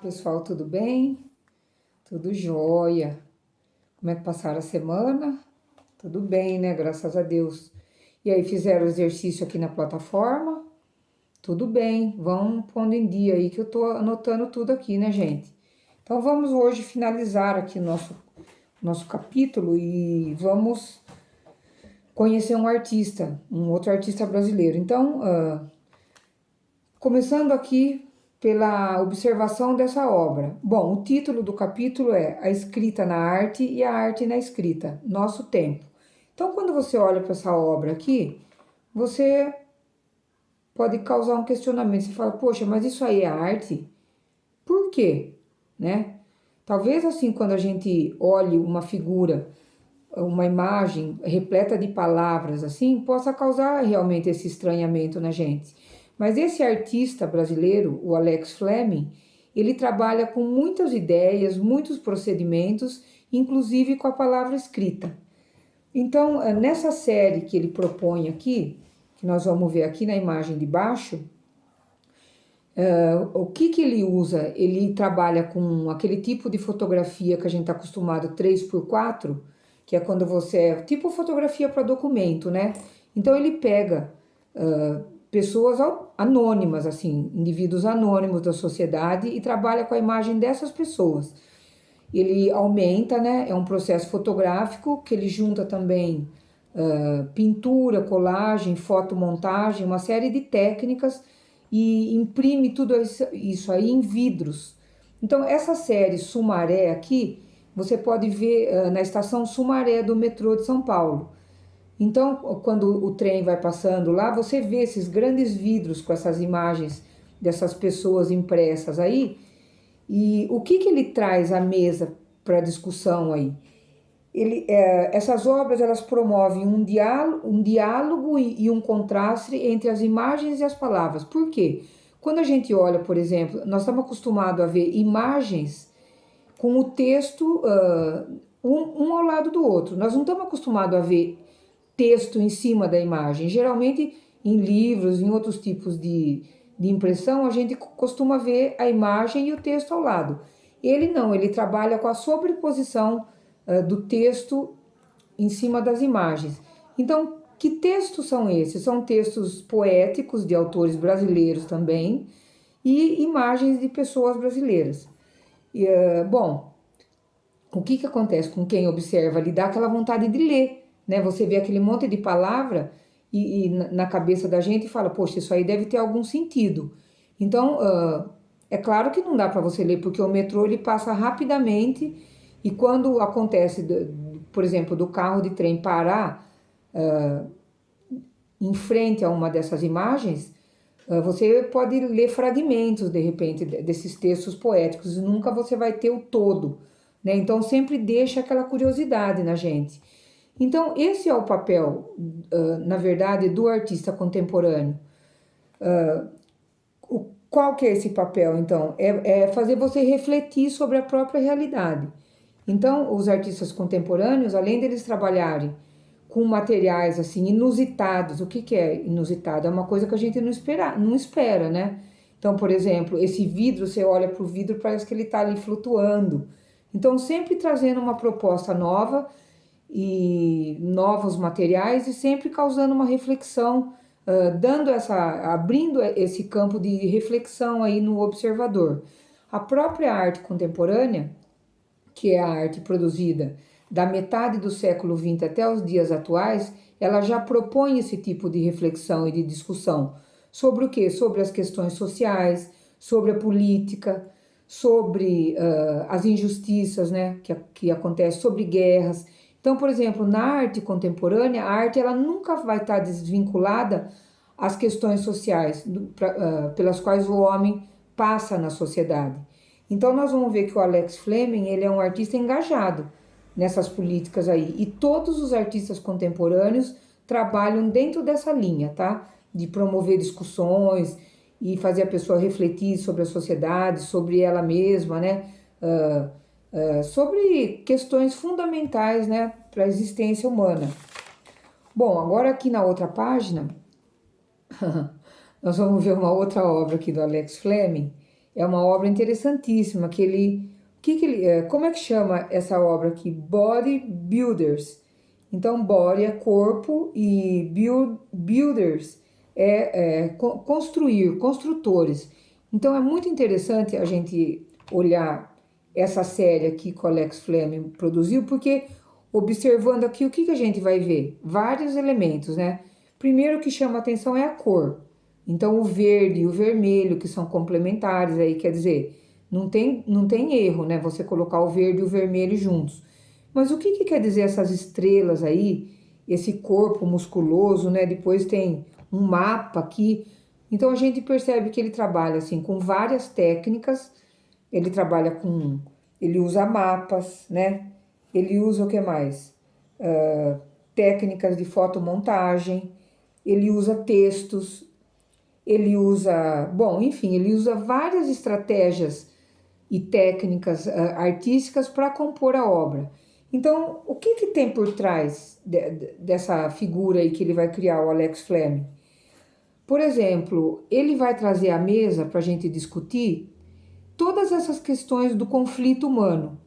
Pessoal, tudo bem? Tudo jóia. Como é que passaram a semana? Tudo bem, né? Graças a Deus. E aí, fizeram o exercício aqui na plataforma? Tudo bem. Vão pondo em dia aí que eu tô anotando tudo aqui, né, gente? Então, vamos hoje finalizar aqui o nosso capítulo e vamos conhecer um artista, um outro artista brasileiro. Então, começando aqui pela observação dessa obra. Bom, o título do capítulo é A Escrita na Arte e a Arte na Escrita, Nosso Tempo. Então, quando você olha para essa obra aqui, você pode causar um questionamento. Você fala, poxa, mas isso aí é arte? Por quê? Né? Talvez assim, quando a gente olhe uma figura, uma imagem repleta de palavras, assim, possa causar realmente esse estranhamento na gente. Mas esse artista brasileiro, o Alex Fleming, ele trabalha com muitas ideias, muitos procedimentos, inclusive com a palavra escrita. Então, nessa série que ele propõe aqui, que nós vamos ver aqui na imagem de baixo, o que ele usa? Ele trabalha com aquele tipo de fotografia que a gente está acostumado, 3x4, que é quando você é tipo fotografia para documento, né? Então ele pega pessoas anônimas, assim, indivíduos anônimos da sociedade e trabalha com a imagem dessas pessoas. Ele aumenta, né? É um processo fotográfico que ele junta também pintura, colagem, fotomontagem, uma série de técnicas e imprime tudo isso aí em vidros. Então, essa série Sumaré aqui, você pode ver na estação Sumaré do metrô de São Paulo. Então, quando o trem vai passando lá, você vê esses grandes vidros com essas imagens dessas pessoas impressas aí. E o que ele traz à mesa para discussão aí? Essas obras elas promovem um diálogo e um contraste entre as imagens e as palavras. Por quê? Quando a gente olha, por exemplo, nós estamos acostumados a ver imagens com o texto um ao lado do outro. Nós não estamos acostumados a ver texto em cima da imagem. Geralmente, em livros, em outros tipos de impressão, a gente costuma ver a imagem e o texto ao lado. Ele não, ele trabalha com a sobreposição do texto em cima das imagens. Então, que textos são esses? São textos poéticos de autores brasileiros também e imagens de pessoas brasileiras. Bom, o que acontece com quem observa? Lhe dá aquela vontade de ler, né? Você vê aquele monte de palavra e na cabeça da gente fala, poxa, isso aí deve ter algum sentido. Então, é claro que não dá para você ler, porque o metrô ele passa rapidamente e quando acontece, por exemplo, do carro de trem parar em frente a uma dessas imagens, você pode ler fragmentos, de repente, desses textos poéticos, e nunca você vai ter o todo, né? Então, sempre deixa aquela curiosidade na gente. Então, esse é o papel, na verdade, do artista contemporâneo. Qual que é esse papel, então? É fazer você refletir sobre a própria realidade. Então, os artistas contemporâneos, além deles trabalharem com materiais assim inusitados, o que é inusitado? É uma coisa que a gente não espera, né? Então, por exemplo, esse vidro, você olha para o vidro, parece que ele está ali flutuando. Então, sempre trazendo uma proposta nova e novos materiais e sempre causando uma reflexão, abrindo esse campo de reflexão aí no observador. A própria arte contemporânea, que é a arte produzida da metade do século XX até os dias atuais, ela já propõe esse tipo de reflexão e de discussão. Sobre o quê? Sobre as questões sociais, sobre a política, sobre as injustiças, né, que acontecem, sobre guerras. Então, por exemplo, na arte contemporânea, a arte ela nunca vai estar desvinculada às questões sociais pelas quais o homem passa na sociedade. Então nós vamos ver que o Alex Fleming, ele é um artista engajado nessas políticas aí. E todos os artistas contemporâneos trabalham dentro dessa linha, tá? De promover discussões e fazer a pessoa refletir sobre a sociedade, sobre ela mesma, né? Sobre questões fundamentais, né, para a existência humana. Bom, agora aqui na outra página, nós vamos ver uma outra obra aqui do Alex Fleming. É uma obra interessantíssima, como é que chama essa obra aqui? Body Builders. Então, body é corpo e builders construir, construtores. Então, é muito interessante a gente olhar essa série aqui que o Alex Fleming produziu, porque observando aqui, o que a gente vai ver? Vários elementos, né? Primeiro que chama atenção é a cor. Então, o verde e o vermelho, que são complementares, aí quer dizer, não tem erro, né? Você colocar o verde e o vermelho juntos. Mas o que quer dizer essas estrelas aí, esse corpo musculoso, né? Depois tem um mapa aqui. Então, a gente percebe que ele trabalha, assim, com várias técnicas. Ele usa mapas, né? Ele usa o que mais? Técnicas de fotomontagem, ele usa textos, ele usa, bom, enfim, ele usa várias estratégias e técnicas artísticas para compor a obra. Então, o que tem por trás dessa figura aí que ele vai criar, o Alex Fleming? Por exemplo, ele vai trazer à mesa para a gente discutir todas essas questões do conflito humano.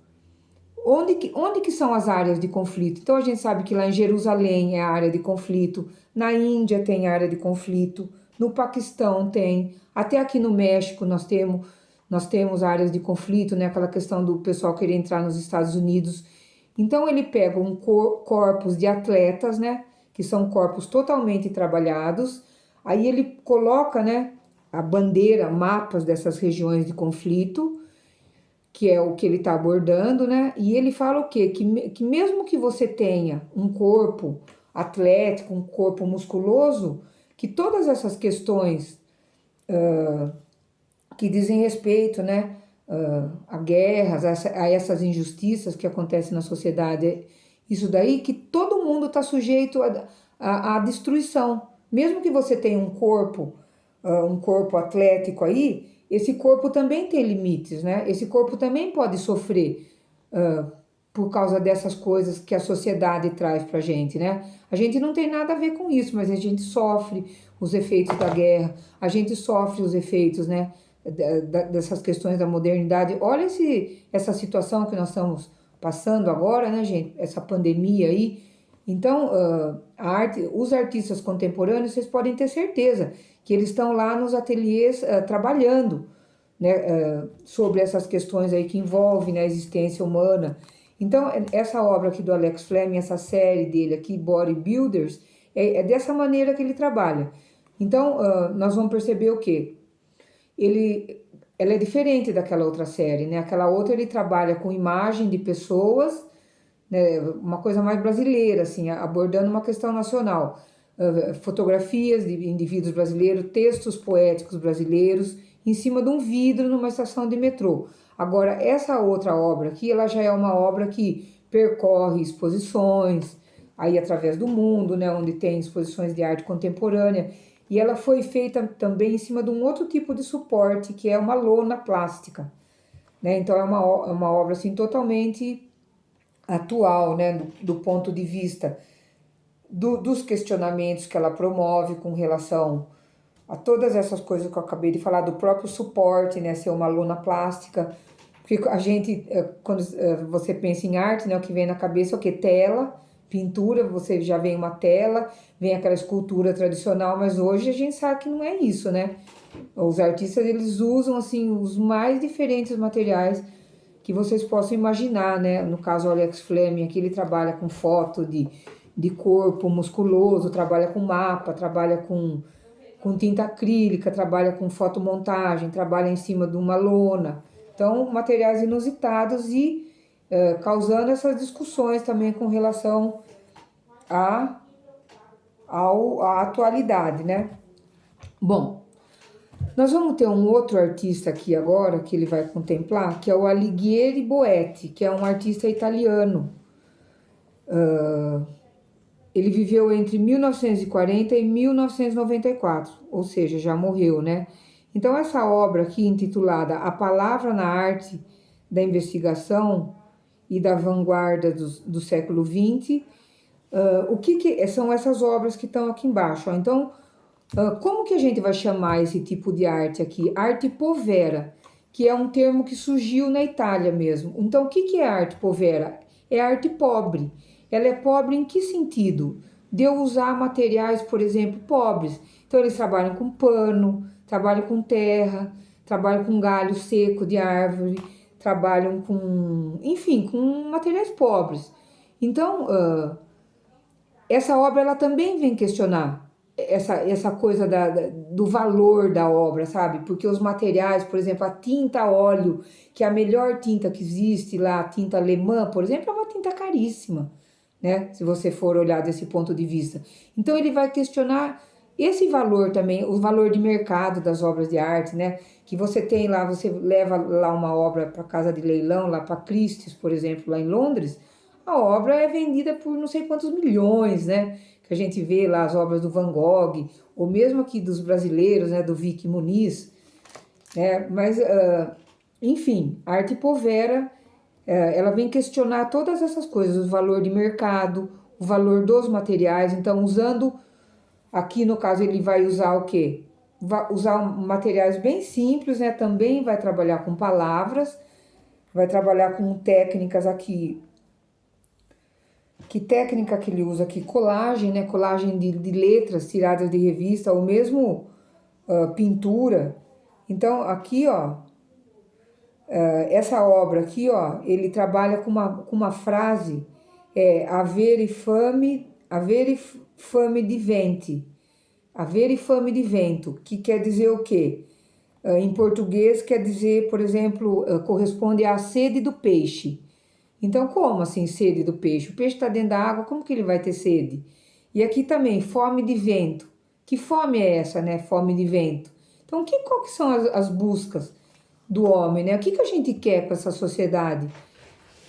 Onde que são as áreas de conflito? Então a gente sabe que lá em Jerusalém é a área de conflito, na Índia tem área de conflito, no Paquistão tem, até aqui no México nós temos áreas de conflito, né? Aquela questão do pessoal querer entrar nos Estados Unidos. Então ele pega corpos de atletas, né? Que são corpos totalmente trabalhados, aí ele coloca, né? A bandeira, mapas dessas regiões de conflito, que é o que ele está abordando, né? E ele fala o quê? Que mesmo que você tenha um corpo atlético, um corpo musculoso, que todas essas questões que dizem respeito, né, a guerras, a essas injustiças que acontecem na sociedade, isso daí, que todo mundo está sujeito à destruição. Mesmo que você tenha um corpo atlético aí, esse corpo também tem limites, né? Esse corpo também pode sofrer por causa dessas coisas que a sociedade traz pra gente, né? A gente não tem nada a ver com isso, mas a gente sofre os efeitos da guerra, a gente sofre os efeitos, né? Dessas questões da modernidade. Olha essa situação que nós estamos passando agora, né, gente? Essa pandemia aí. Então, os artistas contemporâneos, vocês podem ter certeza que eles estão lá nos ateliês trabalhando, né, sobre essas questões aí que envolvem, né, a existência humana. Então, essa obra aqui do Alex Fleming, essa série dele aqui, Body Builders, é dessa maneira que ele trabalha. Então, nós vamos perceber o quê? Ela é diferente daquela outra série, né? Aquela outra ele trabalha com imagem de pessoas, né, uma coisa mais brasileira, assim, abordando uma questão nacional. Fotografias de indivíduos brasileiros, textos poéticos brasileiros, em cima de um vidro numa estação de metrô. Agora, essa outra obra aqui, ela já é uma obra que percorre exposições, aí através do mundo, né, onde tem exposições de arte contemporânea, e ela foi feita também em cima de um outro tipo de suporte, que é uma lona plástica, né? Então, é uma obra, assim, totalmente atual, né, do ponto de vista dos questionamentos que ela promove com relação a todas essas coisas que eu acabei de falar, do próprio suporte, né, ser uma lona plástica, porque a gente, quando você pensa em arte, né, o que vem na cabeça é o que? Tela, pintura, você já vem uma tela, vem aquela escultura tradicional, mas hoje a gente sabe que não é isso, né? Os artistas, eles usam, assim, os mais diferentes materiais que vocês possam imaginar, né? No caso, o Alex Fleming aqui, ele trabalha com foto de corpo musculoso, trabalha com mapa, trabalha com tinta acrílica, trabalha com fotomontagem, trabalha em cima de uma lona. Então, materiais inusitados e causando essas discussões também com relação à, à atualidade, né? Bom, nós vamos ter um outro artista aqui agora que ele vai contemplar, que é o Alighieri Boetti, que é um artista italiano. Ele viveu entre 1940 e 1994, ou seja, já morreu, né? Então, essa obra aqui, intitulada A Palavra na Arte da Investigação e da Vanguarda do século XX, o que são essas obras que estão aqui embaixo? Ó. Então, como que a gente vai chamar esse tipo de arte aqui? Arte povera. que é um termo que surgiu na Itália mesmo. Então, o que que é arte povera? É arte pobre. Ela é pobre em que sentido? De eu usar materiais, por exemplo, pobres. Então, eles trabalham com pano, trabalham com terra, trabalham com galho seco de árvore, trabalham com, enfim, com materiais pobres. Então, essa obra ela também vem questionar essa coisa do valor da obra, sabe? Porque os materiais, por exemplo, a tinta a óleo, que é a melhor tinta que existe lá, a tinta alemã, por exemplo, é uma tinta caríssima, né? Se você for olhar desse ponto de vista. Então ele vai questionar esse valor também, o valor de mercado das obras de arte, né? Que você tem lá, você leva lá uma obra para casa de leilão, lá para Christie's, por exemplo, lá em Londres, a obra é vendida por não sei quantos milhões, né? Que a gente vê lá as obras do Van Gogh, ou mesmo aqui dos brasileiros, né? Do Vicky Muniz, né? Mas, enfim, a arte povera, ela vem questionar todas essas coisas, o valor de mercado, o valor dos materiais. Então, usando, aqui no caso, ele vai usar o quê? Vai usar materiais bem simples, né? Também vai trabalhar com palavras, vai trabalhar com técnicas aqui. Que técnica que ele usa aqui? Colagem, né? Colagem de letras tiradas de revista, ou mesmo pintura. Então, aqui, ó, essa obra aqui, ó, ele trabalha com uma frase, avere fame de venti, avere fame de vento, que quer dizer o quê? Em português quer dizer, por exemplo, corresponde à sede do peixe. Então, como assim sede do peixe? O peixe está dentro da água, como que ele vai ter sede? E aqui também, fome de vento. Que fome é essa, né? Fome de vento. Então, qual que são as buscas do homem, né? O que que a gente quer com essa sociedade,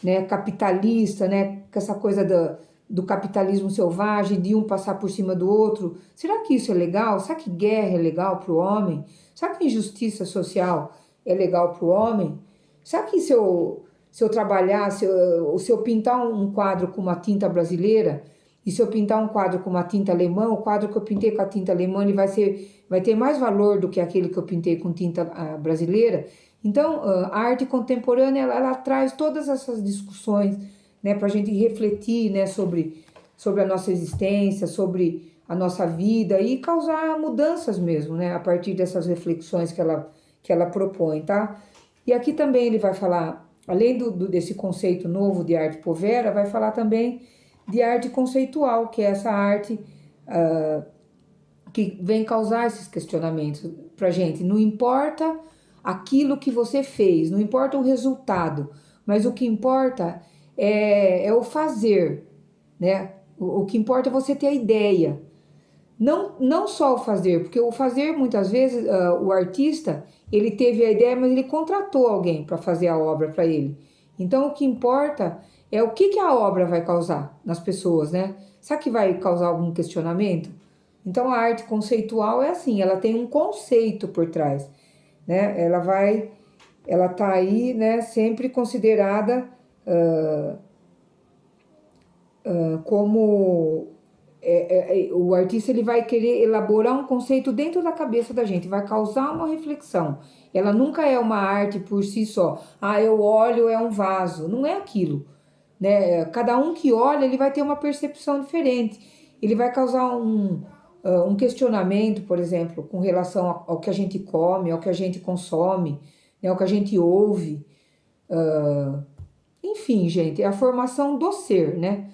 né? Capitalista, né? Com essa coisa do capitalismo selvagem, de um passar por cima do outro. Será que isso é legal? Será que guerra é legal para o homem? Será que injustiça social é legal para o homem? Será que se eu trabalhar, se eu pintar um quadro com uma tinta brasileira, e se eu pintar um quadro com uma tinta alemã, o quadro que eu pintei com a tinta alemã ele vai ter mais valor do que aquele que eu pintei com tinta brasileira? Então, a arte contemporânea, ela traz todas essas discussões, né, para a gente refletir, né, sobre a nossa existência, sobre a nossa vida e causar mudanças mesmo, né, a partir dessas reflexões que ela propõe, tá? E aqui também ele vai falar, além desse conceito novo de arte povera, vai falar também de arte conceitual, que é essa arte que vem causar esses questionamentos pra gente. Não importa aquilo que você fez, não importa o resultado, mas o que importa é o fazer, né? O que importa é você ter a ideia. Não só o fazer, porque o fazer, muitas vezes, o artista, ele teve a ideia, mas ele contratou alguém para fazer a obra para ele. Então, o que importa é o que a obra vai causar nas pessoas, né? Será que vai causar algum questionamento? Então, a arte conceitual é assim, ela tem um conceito por trás, né? Ela tá aí, né, sempre considerada como o artista ele vai querer elaborar um conceito dentro da cabeça da gente, vai causar uma reflexão. Ela nunca é uma arte por si só. Ah, eu olho, é um vaso. Não é aquilo, né? Cada um que olha, ele vai ter uma percepção diferente. Ele vai causar um questionamento, por exemplo, com relação ao que a gente come, ao que a gente consome, né? Ao que a gente ouve. Enfim, gente, é a formação do ser, né?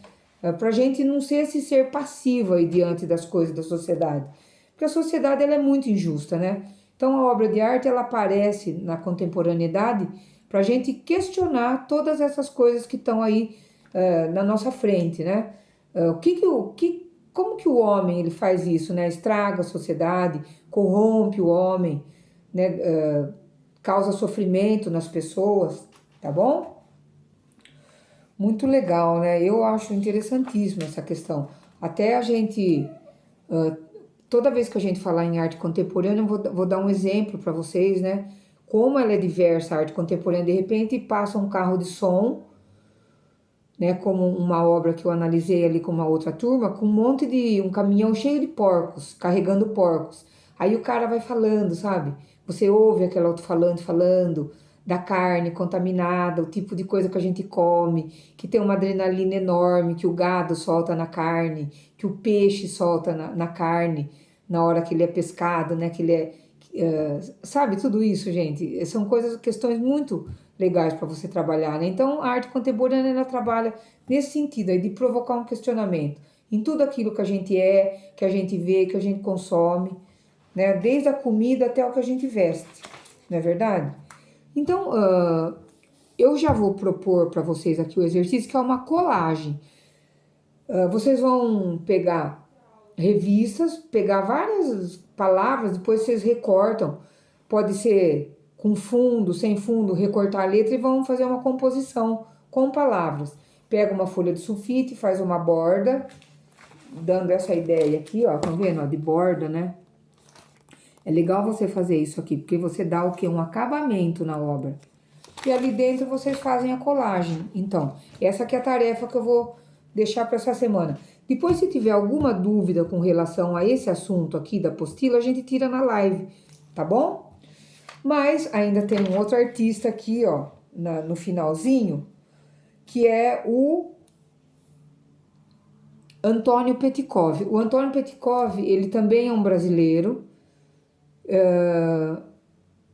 Para a gente não ser esse ser passivo aí diante das coisas da sociedade. Porque a sociedade ela é muito injusta, né? Então a obra de arte ela aparece na contemporaneidade para a gente questionar todas essas coisas que estão aí na nossa frente, né? Como que o homem ele faz isso, né? Estraga a sociedade, corrompe o homem, né? Causa sofrimento nas pessoas, tá bom? Muito legal, né? Eu acho interessantíssimo essa questão. Até a gente, toda vez que a gente falar em arte contemporânea, eu vou dar um exemplo para vocês, né? Como ela é diversa, a arte contemporânea. De repente passa um carro de som, né? Como uma obra que eu analisei ali com uma outra turma, com um caminhão cheio de porcos, carregando porcos. Aí o cara vai falando, sabe? Você ouve aquele alto-falante falando da carne contaminada, o tipo de coisa que a gente come, que tem uma adrenalina enorme, que o gado solta na carne, que o peixe solta na carne, na hora que ele é pescado, né? Que ele é, sabe, tudo isso, gente, são coisas, questões muito legais para você trabalhar, né? Então, a arte contemporânea, ela trabalha nesse sentido aí, de provocar um questionamento em tudo aquilo que a gente é, que a gente vê, que a gente consome, né? Desde a comida até o que a gente veste, não é verdade? Então, eu já vou propor para vocês aqui o exercício, que é uma colagem. Vocês vão pegar revistas, pegar várias palavras, depois vocês recortam. Pode ser com fundo, sem fundo, recortar a letra e vão fazer uma composição com palavras. Pega uma folha de sulfite, faz uma borda, dando essa ideia aqui, ó, tá vendo? Ó, de borda, né? É legal você fazer isso aqui, porque você dá o quê? Um acabamento na obra. E ali dentro vocês fazem a colagem. Então, essa aqui é a tarefa que eu vou deixar para essa semana. Depois, se tiver alguma dúvida com relação a esse assunto aqui da apostila, a gente tira na live, tá bom? Mas ainda tem um outro artista aqui, ó, no finalzinho, que é o Antônio Petkov. O Antônio Petkov, ele também é um brasileiro,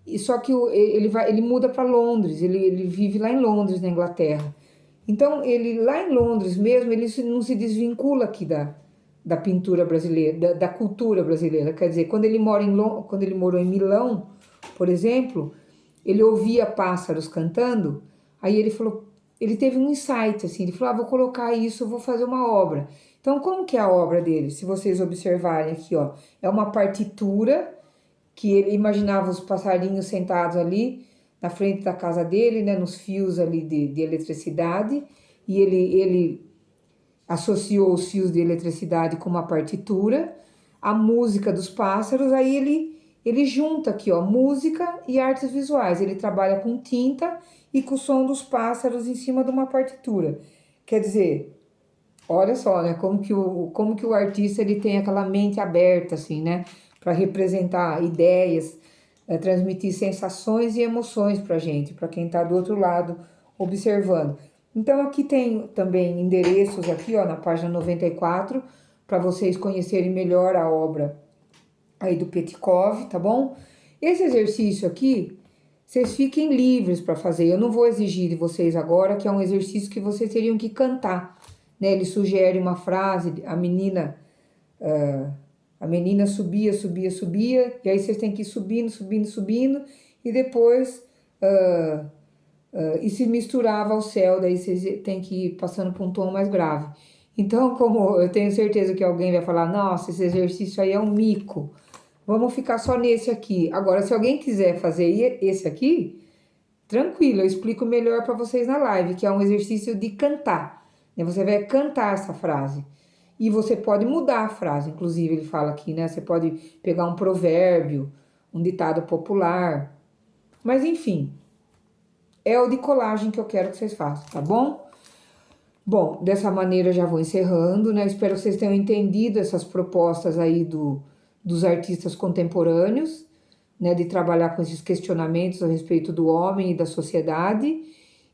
e só que ele muda para Londres, ele vive lá em Londres, na Inglaterra. Então, ele lá em Londres mesmo, ele não se desvincula aqui da pintura brasileira, da cultura brasileira. Quer dizer, quando ele morou em Milão, por exemplo, ele ouvia pássaros cantando, aí ele falou, ele teve um insight, assim, ele falou, vou colocar isso, vou fazer uma obra. Então, como que é a obra dele? Se vocês observarem aqui, ó, é uma partitura que ele imaginava os passarinhos sentados ali na frente da casa dele, né, nos fios ali de eletricidade, e ele associou os fios de eletricidade com uma partitura, a música dos pássaros, aí ele junta aqui, ó, música e artes visuais, ele trabalha com tinta e com o som dos pássaros em cima de uma partitura. Quer dizer, olha só, né, como que o artista ele tem aquela mente aberta, assim, né, para representar ideias, transmitir sensações e emoções para gente, para quem está do outro lado observando. Então, aqui tem também endereços aqui, ó, na página 94, para vocês conhecerem melhor a obra aí do Petkov, tá bom? Esse exercício aqui, vocês fiquem livres para fazer. Eu não vou exigir de vocês agora, que é um exercício que vocês teriam que cantar, né? Ele sugere uma frase, a menina subia, subia, subia, e aí vocês têm que ir subindo, subindo, subindo, e depois e se misturava ao céu, daí vocês têm que ir passando para um tom mais grave. Então, como eu tenho certeza que alguém vai falar, nossa, esse exercício aí é um mico, vamos ficar só nesse aqui. Agora, se alguém quiser fazer esse aqui, tranquilo, eu explico melhor para vocês na live, que é um exercício de cantar, né? Você vai cantar essa frase. E você pode mudar a frase, inclusive ele fala aqui, né? Você pode pegar um provérbio, um ditado popular. Mas enfim, é o de colagem que eu quero que vocês façam, tá bom? Bom, dessa maneira eu já vou encerrando, né? Espero que vocês tenham entendido essas propostas aí dos artistas contemporâneos, né? De trabalhar com esses questionamentos a respeito do homem e da sociedade.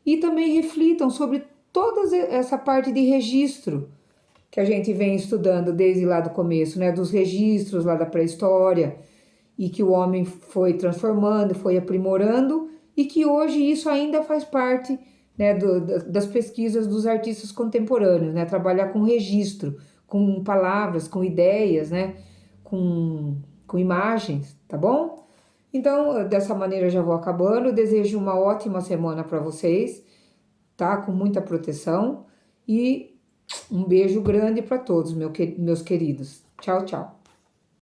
E também reflitam sobre toda essa parte de registro que a gente vem estudando desde lá do começo, né? Dos registros lá da pré-história, e que o homem foi transformando, foi aprimorando, e que hoje isso ainda faz parte, né, das pesquisas dos artistas contemporâneos, né? Trabalhar com registro, com palavras, com ideias, né? Com imagens, tá bom? Então, dessa maneira eu já vou acabando. Eu desejo uma ótima semana para vocês, tá? Com muita proteção, e um beijo grande para todos, meus queridos. Tchau, tchau.